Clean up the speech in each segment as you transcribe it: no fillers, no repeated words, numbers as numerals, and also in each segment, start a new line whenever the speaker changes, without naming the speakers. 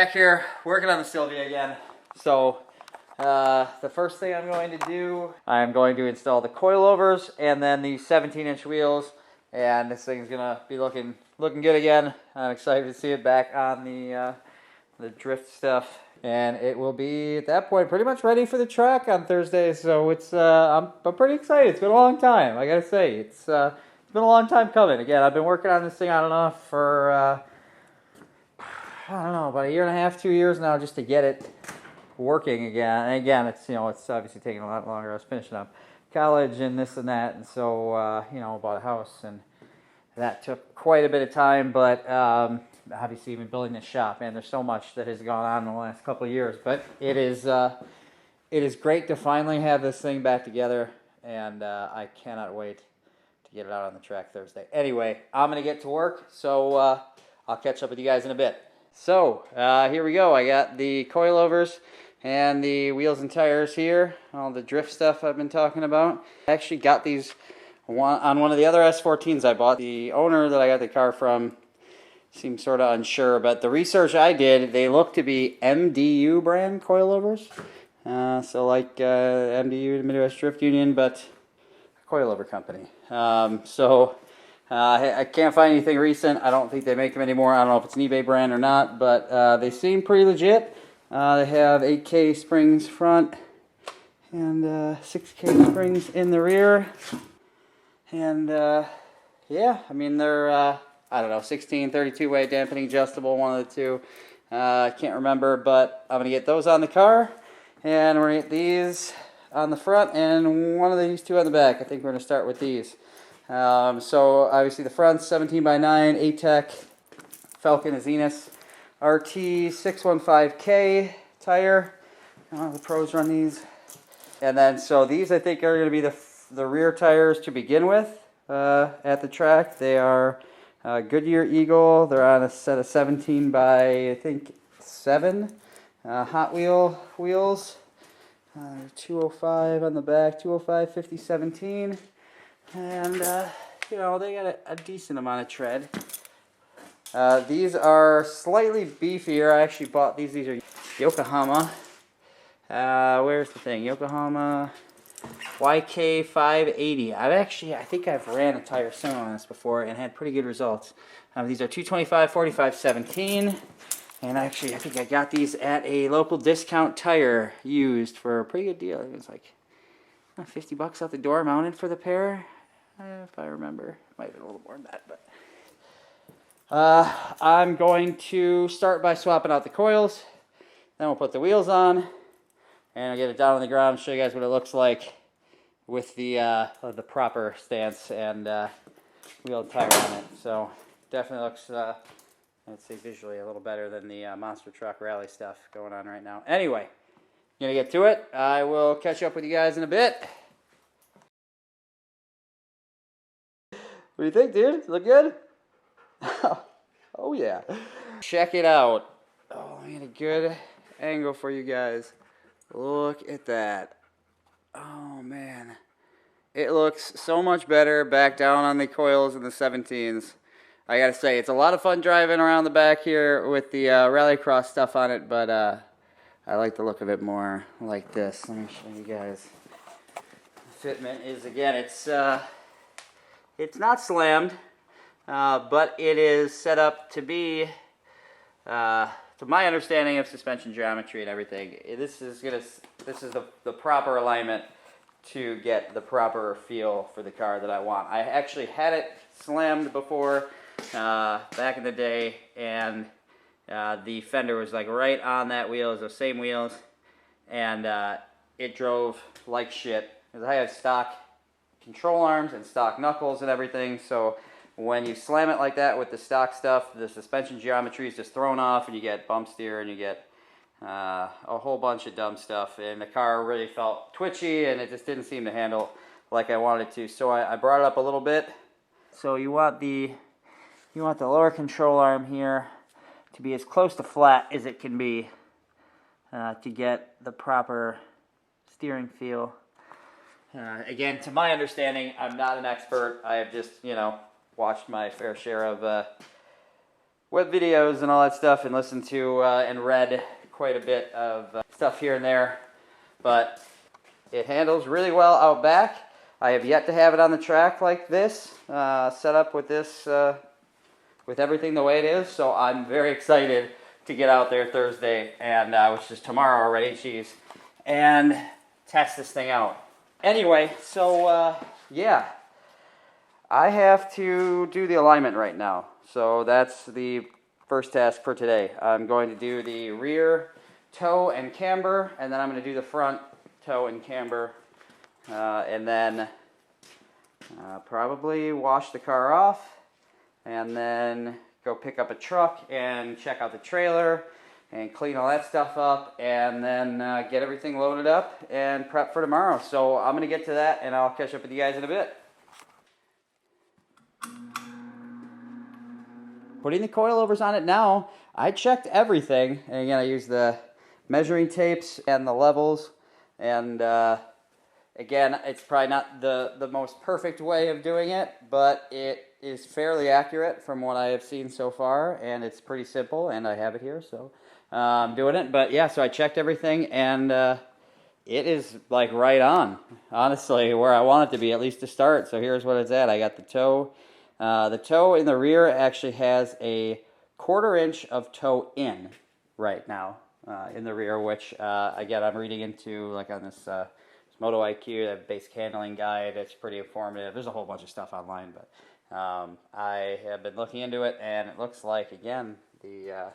back here working on the Sylvia again. So the first thing I'm going to do, I'm going to install the coilovers and then the 17-inch wheels, and this thing's gonna be looking good again. I'm excited to see it back on the drift stuff, and it will be at that point pretty much ready for the track on Thursday. So it's I'm pretty excited. It's been a long time, I gotta say. It's been a long time coming. Again, I've been working on this thing on and off for I don't know, about a year and a half, 2 years now, just to get it working again. And again, it's it's obviously taking a lot longer. I was finishing up college and this and that, and so bought a house, and that took quite a bit of time. But obviously, even building this shop, man, there's so much that has gone on in the last couple of years. But it is great to finally have this thing back together, and I cannot wait to get it out on the track Thursday. Anyway, I'm gonna get to work, so I'll catch up with you guys in a bit. So here we go. I got the coilovers and the wheels and tires here, all the drift stuff I've been talking about. I actually got these on one of the other S14s I bought. The owner that I got the car from seemed sort of unsure, but the research I did, they look to be MDU brand coilovers. So like MDU, the Midwest Drift Union, but a coilover company. I can't find anything recent. I don't think they make them anymore. I don't know if it's an eBay brand or not, but they seem pretty legit. They have 8K springs front and 6K springs in the rear. And yeah, I mean, they're, I don't know, 16, 32 way dampening adjustable, one of the two. I can't remember, but I'm going to get those on the car. And we're going to get these on the front and one of these two on the back. I think we're going to start with these. So obviously the front's 17x9 ATEC Falcon Azenis RT 615K tire. The pros run these. And then so these I think are going to be the rear tires to begin with at the track. They are Goodyear Eagle. They're on a set of 17 by I think 7 Hot Wheel wheels. 205 on the back, 205 5017. And, they got a decent amount of tread. These are slightly beefier. I actually bought these. These are Yokohama. Where's the thing? Yokohama YK580. I think I've ran a tire sim on this before and had pretty good results. These are 225 45 17. And actually, I think I got these at a local discount tire used for a pretty good deal. It was like $50 out the door mounted for the pair, if I remember. Might have been a little more than that, but I'm going to start by swapping out the coils. Then we'll put the wheels on, and I'll get it down on the ground and show you guys what it looks like with the proper stance and wheel and tire on it. So definitely looks, I'd say visually a little better than the monster truck rally stuff going on right now. Anyway, gonna get to it. I will catch up with you guys in a bit. What do you think, dude? Look good? Oh yeah. Check it out. Oh, I got a good angle for you guys. Look at that. Oh man. It looks so much better back down on the coils in the 17s. I gotta say, it's a lot of fun driving around the back here with the Rallycross stuff on it, but I like the look of it more like this. Let me show you guys. The fitment is, again, it's not slammed, but it is set up to be, to my understanding of suspension geometry and everything, this is the proper alignment to get the proper feel for the car that I want. I actually had it slammed before back in the day, and the fender was like right on that wheel. It was those same wheels, and it drove like shit. Because I have stock control arms and stock knuckles and everything, so when you slam it like that with the stock stuff, the suspension geometry is just thrown off, and you get bump steer, and you get a whole bunch of dumb stuff, and the car really felt twitchy, and it just didn't seem to handle like I wanted it to. So I brought it up a little bit. So you want the lower control arm here to be as close to flat as it can be to get the proper steering feel. Again, to my understanding, I'm not an expert. I have just, watched my fair share of web videos and all that stuff, and listened to and read quite a bit of stuff here and there. But it handles really well out back. I have yet to have it on the track like this, set up with this, with everything the way it is. So I'm very excited to get out there Thursday, and which is tomorrow already, geez, and test this thing out. Anyway, so yeah, I have to do the alignment right now. So that's the first task for today. I'm going to do the rear toe and camber, and then I'm going to do the front toe and camber, and then probably wash the car off, and then go pick up a truck and check out the trailer and clean all that stuff up, and then get everything loaded up and prep for tomorrow. So I'm going to get to that, and I'll catch up with you guys in a bit. Putting the coilovers on it now, I checked everything, and again I used the measuring tapes and the levels, and again, it's probably not the most perfect way of doing it, but it is fairly accurate from what I have seen so far, and it's pretty simple, and I have it here, so I'm doing it. But yeah, so I checked everything, and it is like right on, honestly, where I want it to be, at least to start. So here's what it's at. I got the toe. The toe in the rear actually has a 1/4 inch of toe in right now in the rear, which again I'm reading into like on this Moto IQ, the basic handling guide. It's pretty informative. There's a whole bunch of stuff online, but I have been looking into it, and it looks like again the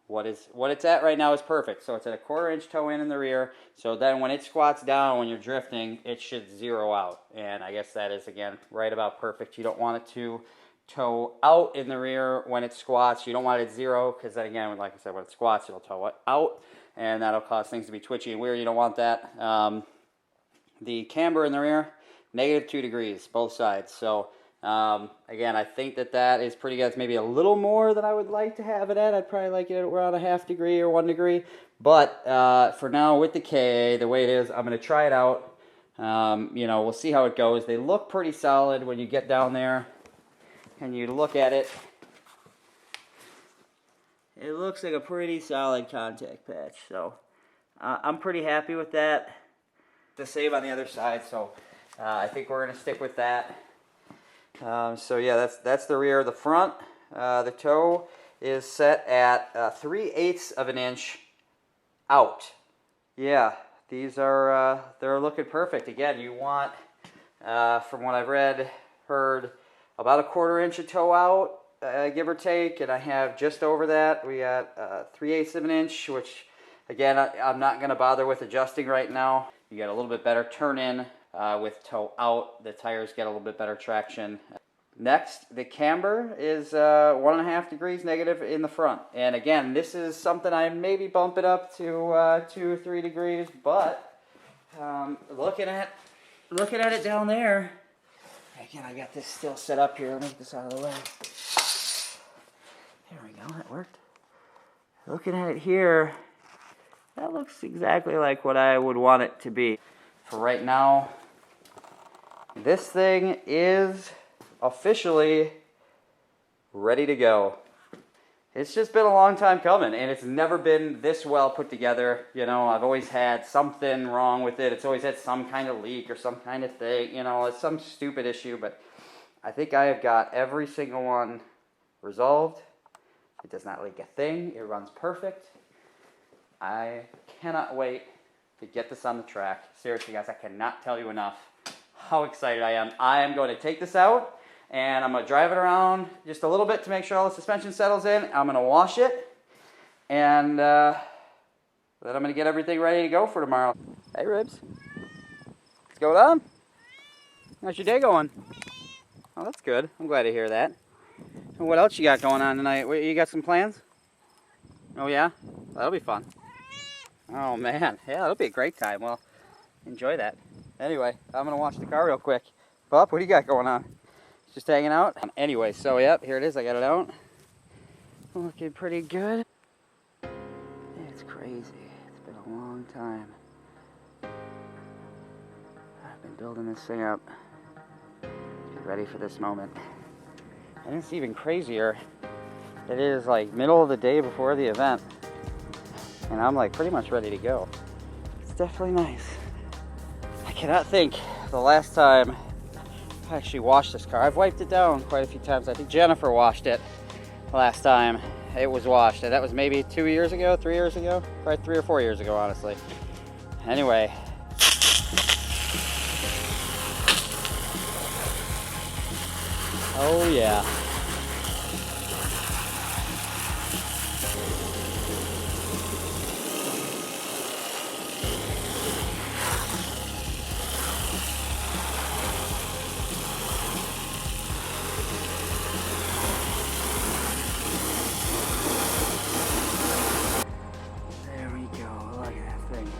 what it's at right now is perfect. So it's at a 1/4 inch toe in the rear. So then when it squats down when you're drifting, it should zero out. And I guess that is again right about perfect. You don't want it to toe out in the rear when it squats. You don't want it at zero, because then again, like I said, when it squats, it'll toe out, and that'll cause things to be twitchy and weird. You don't want that. The camber in the rear, -2 degrees, both sides. So again, I think that is pretty good. It's maybe a little more than I would like to have it at. I'd probably like it around a 1/2 degree or 1 degree. But for now, with the KA, the way it is, I'm going to try it out. You know, we'll see how it goes. They look pretty solid when you get down there and you look at it. It looks like a pretty solid contact patch. So I'm pretty happy with that. The same on the other side. So I think we're going to stick with that. So yeah, that's the rear. The front, the toe is set at 3/8 of an inch out. Yeah, these are they're looking perfect. Again, you want, from what I've heard, about a 1/4 inch of toe out, give or take, and I have just over that. We got 3/8 of an inch, which again I'm not going to bother with adjusting right now. You get a little bit better turn in. With toe out, the tires get a little bit better traction. Next, the camber is 1.5 degrees negative in the front. And again, this is something I maybe bump it up to 2 or 3 degrees, but looking at it down there, again, I got this still set up here. Let me get this out of the way. There we go, that worked. Looking at it here, that looks exactly like what I would want it to be. For right now, this thing is officially ready to go. It's just been a long time coming, and it's never been this well put together. You know, I've always had something wrong with it. It's always had some kind of leak or some kind of thing. You know, it's some stupid issue, but I think I have got every single one resolved. It does not leak a thing. It runs perfect. I cannot wait to get this on the track. Seriously, guys, I cannot tell you enough how excited I am. I am going to take this out, and I'm going to drive it around just a little bit to make sure all the suspension settles in. I'm going to wash it, and then I'm going to get everything ready to go for tomorrow. Hey, Ribs. What's going on? How's your day going? Oh, that's good. I'm glad to hear that. And what else you got going on tonight? You got some plans? Oh, yeah? That'll be fun. Oh, man. Yeah, that'll be a great time. Well, enjoy that. Anyway, I'm going to wash the car real quick. Bub, what do you got going on? Just hanging out? Anyway, so, yep, here it is. I got it out. Looking pretty good. It's crazy. It's been a long time. I've been building this thing up. Get ready for this moment. And it's even crazier It is like middle of the day before the event, and I'm like pretty much ready to go. It's definitely nice. I cannot think the last time I actually washed this car. I've wiped it down quite a few times. I think Jennifer washed it last time it was washed, and that was maybe 2 years ago, 3 years ago, probably 3 or 4 years ago, honestly. Anyway. Oh yeah. There we go. Look at that thing.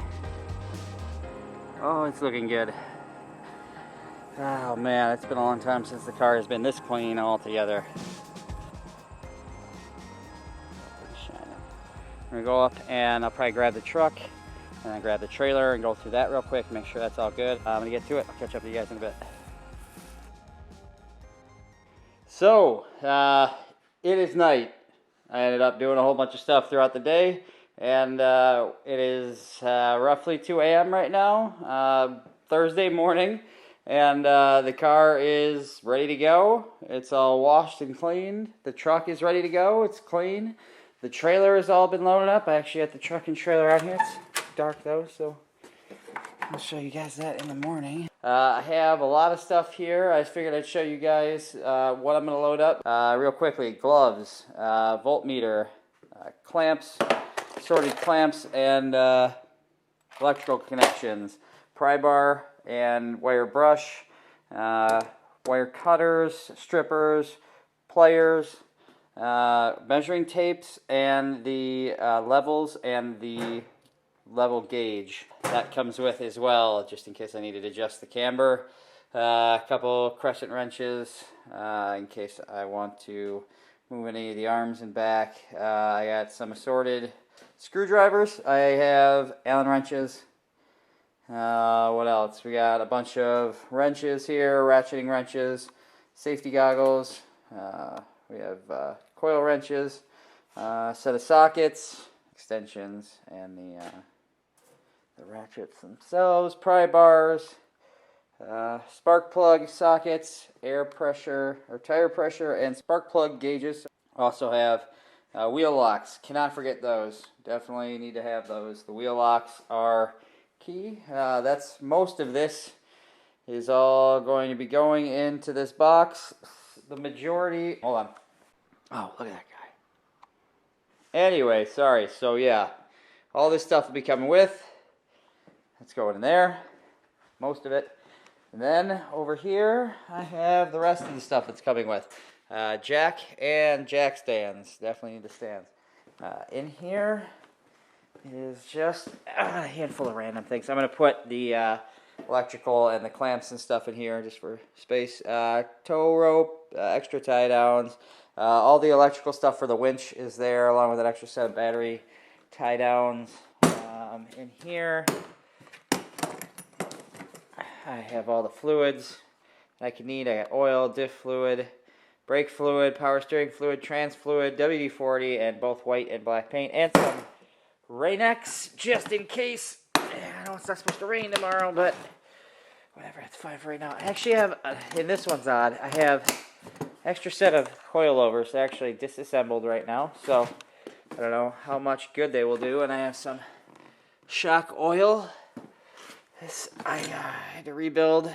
Oh, it's looking good. Oh man, it's been a long time since the car has been this clean altogether. I'm gonna go up and I'll probably grab the truck and then grab the trailer and go through that real quick, make sure that's all good. I'm gonna get to it. I'll catch up with you guys in a bit. So, it is night. I ended up doing a whole bunch of stuff throughout the day, and it is roughly 2 a.m. right now, Thursday morning. And the car is ready to go. It's all washed and cleaned. The truck is ready to go. It's clean. The trailer has all been loaded up. I actually got the truck and trailer out here. It's dark though, so I'll show you guys that in the morning. I have a lot of stuff here. I figured I'd show you guys what I'm going to load up. Real quickly, gloves, voltmeter, clamps, sorted clamps, and electrical connections, pry bar, and wire brush, wire cutters, strippers, pliers, measuring tapes, and the levels and the level gauge. That comes with as well, just in case I needed to adjust the camber. A couple crescent wrenches in case I want to move any of the arms and back. I got some assorted screwdrivers. I have Allen wrenches. What else? We got a bunch of wrenches here, ratcheting wrenches, safety goggles. We have coil wrenches, set of sockets, extensions, and the ratchets themselves, pry bars, spark plug sockets, air pressure or tire pressure, and spark plug gauges. Also have wheel locks. Cannot forget those. Definitely need to have those. The wheel locks are key. That's most of this is all going to be going into this box. The majority, hold on. Oh, look at that guy. Anyway, sorry. So yeah, all this stuff will be coming with. Let's go in there. Most of it. And then over here, I have the rest of the stuff that's coming with. Jack and jack stands. Definitely need the stands. In here is just a handful of random things. I'm going to put the electrical and the clamps and stuff in here just for space. Tow rope, extra tie downs. All the electrical stuff for the winch is there, along with an extra set of battery tie downs. In here, I have all the fluids I can need. I got oil, diff fluid, brake fluid, power steering fluid, trans fluid, WD-40, and both white and black paint, and some Rain-X, just in case. I know it's not supposed to rain tomorrow, but whatever, it's fine for right now. I actually have, and this one's odd, I have extra set of coilovers actually disassembled right now, so I don't know how much good they will do. And I have some shock oil. This I had to rebuild.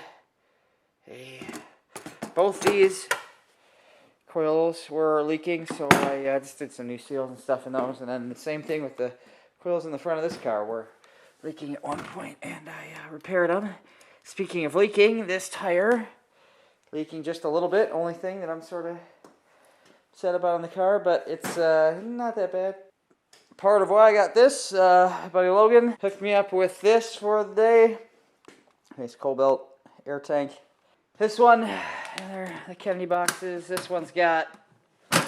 Both these coils were leaking, so I just did some new seals and stuff in those. And then the same thing with the coils in the front of this car were leaking at one point, and I repaired them. Speaking of leaking, this tire leaking just a little bit. Only thing that I'm sort of upset about on the car, but it's not that bad. Part of why I got this, buddy Logan hooked me up with this for the day. Nice Cobalt air tank. This one, the Kennedy boxes. This one's got a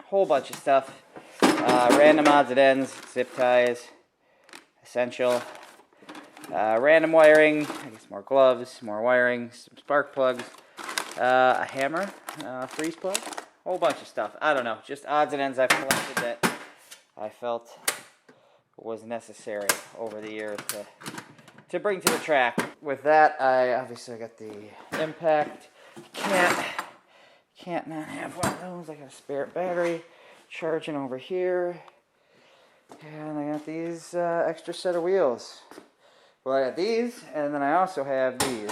whole bunch of stuff. Random odds and ends, zip ties, essential. Random wiring, I guess more gloves, more wiring, some spark plugs, a hammer, freeze plug, whole bunch of stuff. I don't know, just odds and ends I've collected that I felt was necessary over the years to bring to the track. With that, I obviously got the Impact. Can't not have one of those. I got a spare battery charging over here. And I got these extra set of wheels. Well, I got these, and then I also have these.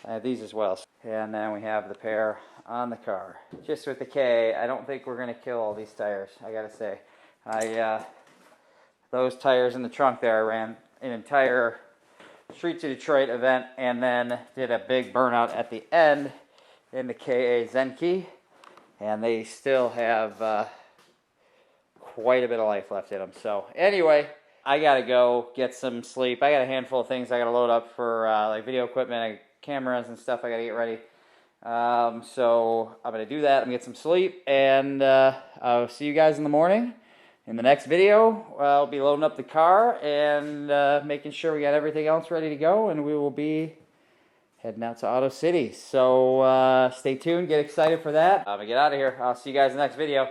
I have these as well. And then we have the pair on the car. Just with the K, I don't think we're going to kill all these tires, I gotta say. Those tires in the trunk there, I ran an entire Street to Detroit event and then did a big burnout at the end in the KA Zenki. And they still have quite a bit of life left in them. So anyway, I gotta go get some sleep. I got a handful of things I gotta load up for like video equipment, cameras and stuff I gotta get ready. So I'm gonna do that. I'm gonna get some sleep, and I'll see you guys in the morning. In the next video, I'll be loading up the car and making sure we got everything else ready to go, and we will be heading out to Auto City. So stay tuned, get excited for that. I'm gonna get out of here. I'll see you guys in the next video.